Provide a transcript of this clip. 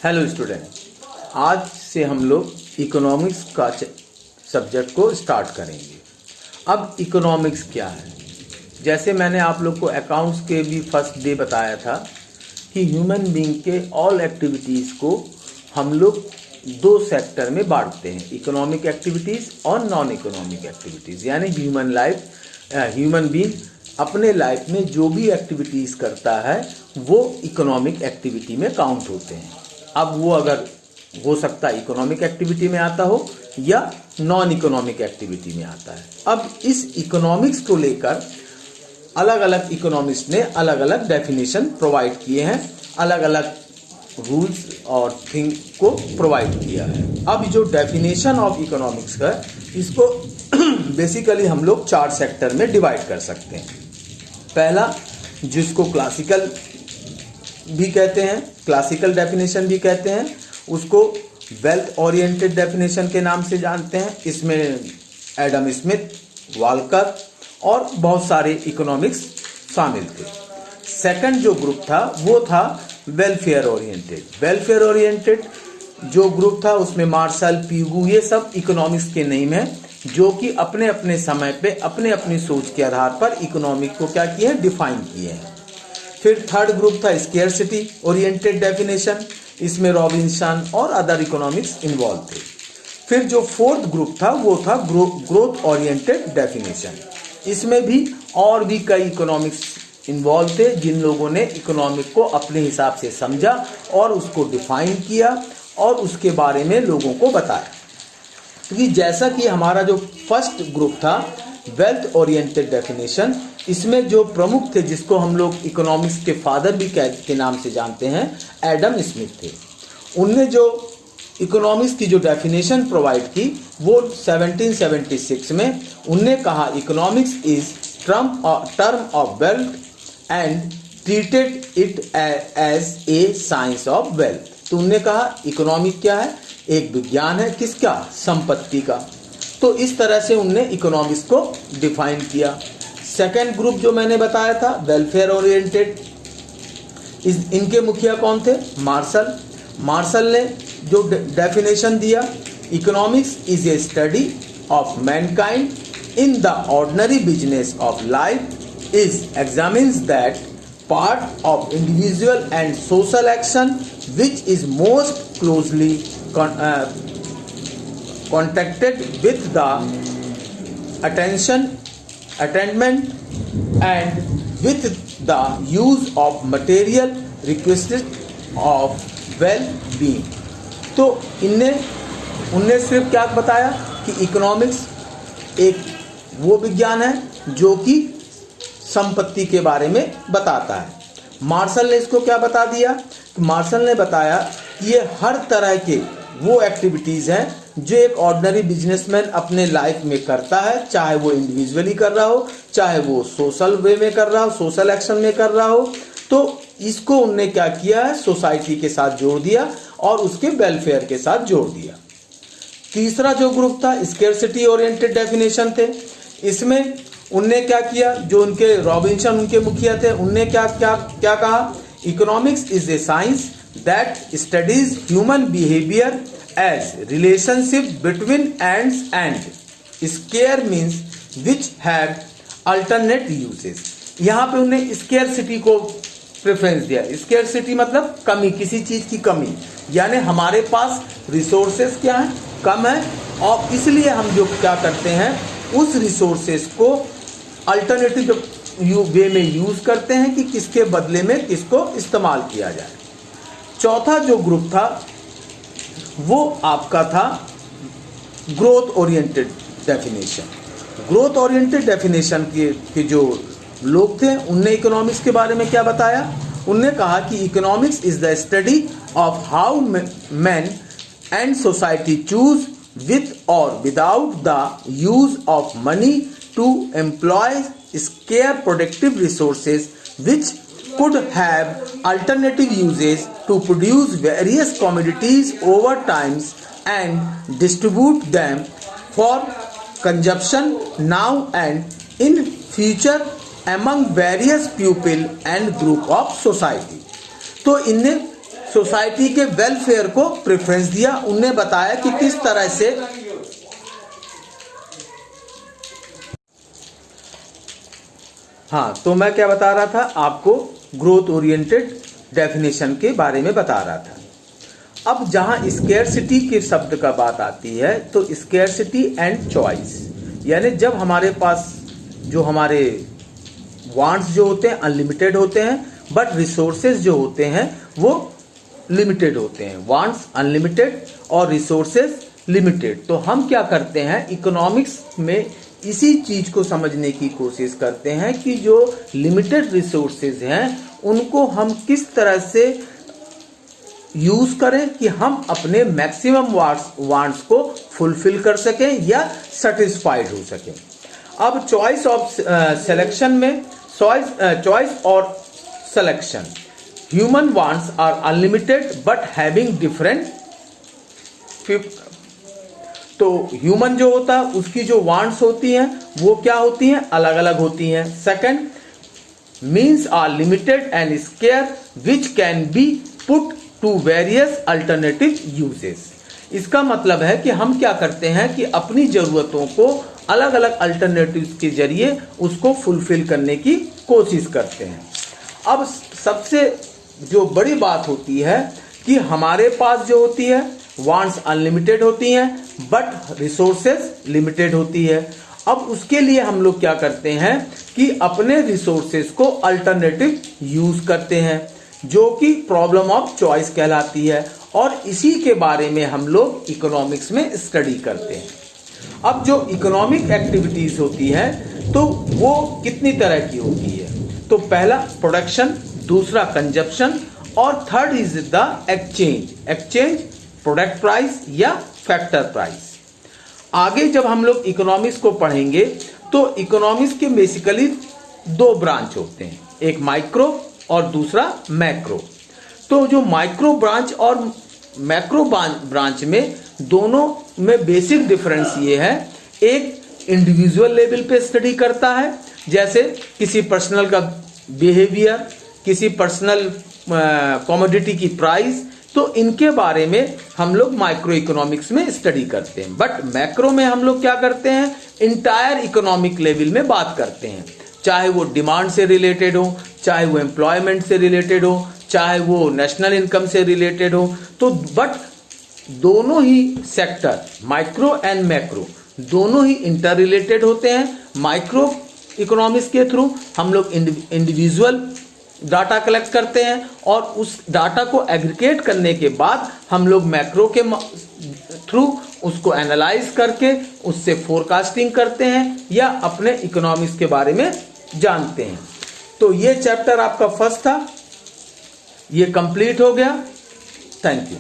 Hello student, आज से हम लोग इकोनॉमिक्स का सब्जेक्ट को स्टार्ट करेंगे। अब इकोनॉमिक्स क्या है? जैसे मैंने आप लोग को अकाउंट्स के भी फर्स्ट डे बताया था कि ह्यूमन बीइंग के ऑल एक्टिविटीज़ को हम लोग दो सेक्टर में बांटते हैं, इकोनॉमिक एक्टिविटीज़ और नॉन इकोनॉमिक एक्टिविटीज़। यानी ह्यूमन बीइंग अपने लाइफ में जो भी एक्टिविटीज़ करता है वो इकोनॉमिक एक्टिविटी में काउंट होते हैं। अब वो अगर हो सकता है इकोनॉमिक एक्टिविटी में आता हो या नॉन इकोनॉमिक एक्टिविटी में आता है। अब इस इकोनॉमिक्स को लेकर अलग अलग इकोनॉमिस्ट ने अलग अलग डेफिनेशन प्रोवाइड किए हैं, अलग अलग रूल्स और थिंग को प्रोवाइड किया है। अब जो डेफिनेशन ऑफ इकोनॉमिक्स है इसको बेसिकली हम लोग 4 सेक्टर में डिवाइड कर सकते हैं। पहला, जिसको क्लासिकल भी कहते हैं, क्लासिकल डेफिनेशन भी कहते हैं, उसको वेल्थ ओरिएंटेड डेफिनेशन के नाम से जानते हैं। इसमें एडम स्मिथ, वालकर और बहुत सारे इकोनॉमिक्स शामिल थे। सेकंड जो ग्रुप था वो था वेलफेयर ओरिएंटेड। वेलफेयर ओरिएंटेड जो ग्रुप था उसमें मार्शल, पीगू, ये सब इकोनॉमिक्स के नेम है, जो कि अपने अपने समय पे अपने अपनी सोच के आधार पर इकोनॉमिक को क्या किए हैं, डिफाइन किए हैं। फिर थर्ड ग्रुप था स्केर्सिटी ओरिएंटेड डेफिनेशन, इसमें रॉबिन्सन और अदर इकोनॉमिक्स इन्वॉल्व थे। फिर जो फोर्थ ग्रुप था वो था ग्रोथ ओरिएंटेड डेफिनेशन। इसमें भी और भी कई इकोनॉमिक्स इन्वॉल्व थे, जिन लोगों ने इकोनॉमिक को अपने हिसाब से समझा और उसको डिफाइन किया और उसके बारे में लोगों को बताया। क्योंकि जैसा कि हमारा जो फर्स्ट ग्रुप था वेल्थ ओरिएंटेड डेफिनेशन, इसमें जो प्रमुख थे जिसको हम लोग इकोनॉमिक्स के फादर भी के नाम से जानते हैं, एडम स्मिथ थे। उनने जो इकोनॉमिक्स की जो डेफिनेशन प्रोवाइड की वो 1776 में उनने कहा economics is term of wealth and treated it as a science of wealth. तो उनने कहा इकोनॉमिक क्या है, एक विज्ञान है, किसका, संपत्ति का। तो इस तरह से उनने इकोनॉमिक्स को डिफाइन किया। सेकेंड ग्रुप जो मैंने बताया था वेलफेयर ओरिएंटेड, इनके मुखिया कौन थे, मार्शल। मार्शल ने जो डेफिनेशन दिया, economics is a study of Mankind in the ordinary business of life, is examines that part of individual and social action which is most closely contacted with the attainment and with the use of material requisite of well-being। तो उनने सिर्फ क्या बताया कि economics एक वो विज्ञान है जो कि संपत्ति के बारे में बताता है। मार्शल ने इसको क्या बता दिया, मार्शल ने बताया कि ये हर तरह के वो एक्टिविटीज़ हैं जो एक ऑर्डिनरी बिजनेसमैन अपने लाइफ में करता है, चाहे वो इंडिविजुअली कर रहा हो, चाहे वो सोशल वे में कर रहा हो, सोशल एक्शन में कर रहा हो। तो इसको उनने क्या किया है, सोसाइटी के साथ जोड़ दिया और उसके वेलफेयर के साथ जोड़ दिया। तीसरा जो ग्रुप था स्केर्सिटी ओरिएंटेड डेफिनेशन थे। इसमें उनने क्या किया, जो उनके रॉबिन्सन उनके मुखिया थे, उनने क्या कहा, economics is a science that studies human behavior as relationship between ends and scarce means which have alternate uses। यहाँ पे उन्हें स्केर्सिटी को प्रेफरेंस दिया। स्केर्सिटी मतलब कमी, किसी चीज की कमी, यानी हमारे पास रिसोर्सेस क्या है, कम है, और इसलिए हम जो क्या करते हैं उस रिसोर्सेस को अल्टरनेटिव वे में यूज करते हैं कि किसके बदले में किसको इस्तेमाल किया जाए। चौथा जो ग्रुप था वो आपका था growth oriented definition. Growth oriented definition के जो लोग थे उनने इकोनॉमिक्स के बारे में क्या बताया, उनने कहा कि economics is the study of how man and society choose with और without the use of money to employ scarce productive resources which could have alternative uses to produce various commodities over times and distribute them for consumption now and in future among various people and group of society। तो इनने society के welfare को preference दिया। उनने बताया कि किस तरह से हाँ, तो मैं क्या बता रहा था आपको, ग्रोथ ओरिएंटेड डेफिनेशन के बारे में बता रहा था। अब जहां स्केर्सिटी के शब्द का बात आती है तो स्केर्सिटी एंड चॉइस, यानी जब हमारे पास जो हमारे वांट्स जो होते हैं अनलिमिटेड होते हैं, बट रिसोर्सेज जो होते हैं वो लिमिटेड होते हैं। वांट्स अनलिमिटेड और रिसोर्सेज लिमिटेड। तो हम क्या करते हैं, इकोनॉमिक्स में इसी चीज को समझने की कोशिश करते हैं कि जो लिमिटेड रिसोर्सेज हैं उनको हम किस तरह से यूज करें कि हम अपने मैक्सिमम वांट्स को फुलफिल कर सकें या सेटिस्फाइड हो सकें। अब चॉइस ऑफ सिलेक्शन में, चॉइस और selection, human wants are unlimited but having different. तो ह्यूमन जो होता है उसकी जो वांट्स होती हैं वो क्या होती हैं, अलग अलग होती हैं। Second, means are limited and scarce which can be put to various alternative uses. इसका मतलब है कि हम क्या करते हैं कि अपनी जरूरतों को अलग अलग अल्टरनेटिव्स के जरिए उसको फुलफिल करने की कोशिश करते हैं। अब सबसे जो बड़ी बात होती है कि हमारे पास जो होती है वांट्स अनलिमिटेड होती हैं बट रिसोर्सेज लिमिटेड होती है। अब उसके लिए हम लोग क्या करते हैं कि अपने रिसोर्सेज को अल्टरनेटिव यूज करते हैं, जो कि प्रॉब्लम ऑफ चॉइस कहलाती है, और इसी के बारे में हम लोग इकोनॉमिक्स में स्टडी करते हैं। अब जो इकोनॉमिक एक्टिविटीज होती है तो वो कितनी तरह की होती है, तो पहला प्रोडक्शन, दूसरा कंजप्शन, और third is the exchange, product price या फैक्टर प्राइस। आगे जब हम लोग इकोनॉमिक्स को पढ़ेंगे तो इकोनॉमिक्स के बेसिकली दो ब्रांच होते हैं, एक माइक्रो और दूसरा मैक्रो। तो जो माइक्रो ब्रांच और मैक्रो ब्रांच में दोनों में बेसिक डिफरेंस ये है, एक इंडिविजुअल लेवल पे स्टडी करता है, जैसे किसी पर्सनल का बिहेवियर, किसी पर्सनल कमोडिटी की प्राइस, तो इनके बारे में हम लोग माइक्रो इकोनॉमिक्स में स्टडी करते हैं। बट मैक्रो में हम लोग क्या करते हैं, इंटायर इकोनॉमिक लेवल में बात करते हैं, चाहे वो डिमांड से रिलेटेड हो, चाहे वो एम्प्लॉयमेंट से रिलेटेड हो, चाहे वो नेशनल इनकम से रिलेटेड हो। तो बट दोनों ही सेक्टर, माइक्रो एंड मैक्रो, दोनों ही इंटर रिलेटेड होते हैं। माइक्रो इकोनॉमिक्स के थ्रू हम लोग इंडिविजुअल डाटा कलेक्ट करते हैं और उस डाटा को एग्रीगेट करने के बाद हम लोग मैक्रो के थ्रू उसको एनालाइज करके उससे फोरकास्टिंग करते हैं या अपने इकोनॉमिक्स के बारे में जानते हैं। तो ये चैप्टर आपका फर्स्ट था, ये कंप्लीट हो गया। Thank you.